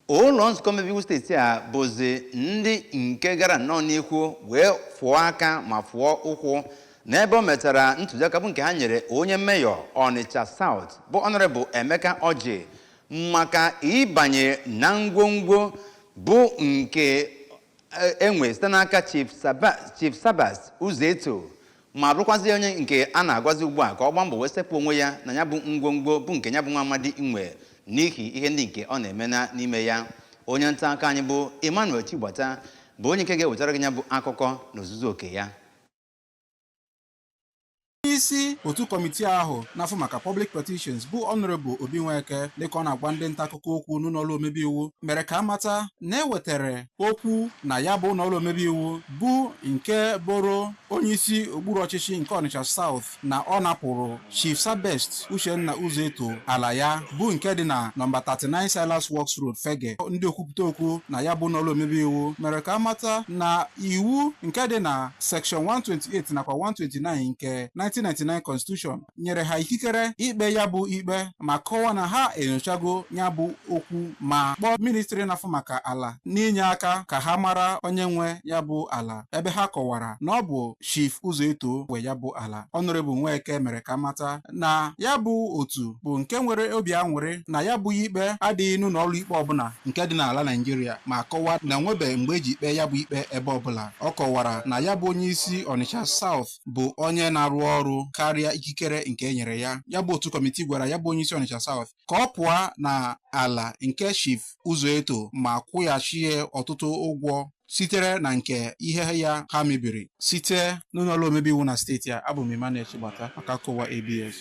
ụlọ nzukọ omebe iwu steeti a bụzi ndị nke gara nnọọ n'ihu wee fụọ aka ma fụọ ụkwụ n'ebe o metara ntụziaka bụ nke ha nyere onye meyọ Ọnịcha South bụ Honorable Emeka Orji maka ịbanye na ngwongwo bụ nke enwe site n'aka Chief Sabas Uzeto ma bụrụkwazi onye nke a na-agwazi ugbu a ka ọ gbaa mbọ wee sepụ onwe ya na ya bụ ngwongwo bụ nke ya bụ nwa amadi inwe n'ihi ihe ndị nke ọ na-eme n'ime ya. Onye nta aka anyị bụ Emmanuel Chigbata bụ onye nke ga-ewetara gị ya bụ akụkọ n'ozuzu oke ya. Isi otu kọmitii ahụ n'afọ maka Public Petitions bụ Honorable Obi Nweke dịka ọ na-agwa ndị nta akụkọ okwu n'ụlọ omebe iwu mere ka amata na ewetara okwu na ya bụ ụlọ omebe iwu bụ nke bụrụ onye isi okpuru ọchịchị nke Ọnịcha South na ọ napụrụ Chief Sabest Uchenna Uzeto ala ya bụ nke dị na nọmba 39 Silas Works Road Fege. Ndị okwupụta okwu na ya bụ ụlọ omebe iwu mere ka amata na iwu nke dị na section 128 nakwa 129 nke 1999 Constitution nyere ha ikikere ikpe ya bụ ikpe ma kọwaa na ha enyochago ya bụ okwu ma kpọọ ministri na-afụ maka ala n'inye aka ka ha mara onye nwe ya bụ ala, ebe ha kọwara na ọ bụ Chief Uzeto nwe ya bụ ala. Honorable Nweke mere ka mata na ya bụ otu bụ nke nwere obi aṅụrị na ya bụ ikpe adịghị n'ụlọ ọrụ ikpe ọbụla nke dị n'ala Nigeria ma kọwaa na nwebe mgbe eji ikpe ya bụ ikpe ebe ọbụla. Ọ kọwara na ya bụ onye isi Ọnịcha South bụ onye na-arụ ọrụ karịa ikikere nke e nyere ya. Ya bụ otu kọmitii gwara ya bụ onye isi Ọnịcha South ka ọ pụọ na ala nke Chief Uzeto ma kwụghachie ọtụtụ ụgwọ sitere na nke ihe ya ha mebiri site n'ụlọ omebe iwu na steeti a. Abụ m Emmanuel Chigbata maka akụkọ ABS.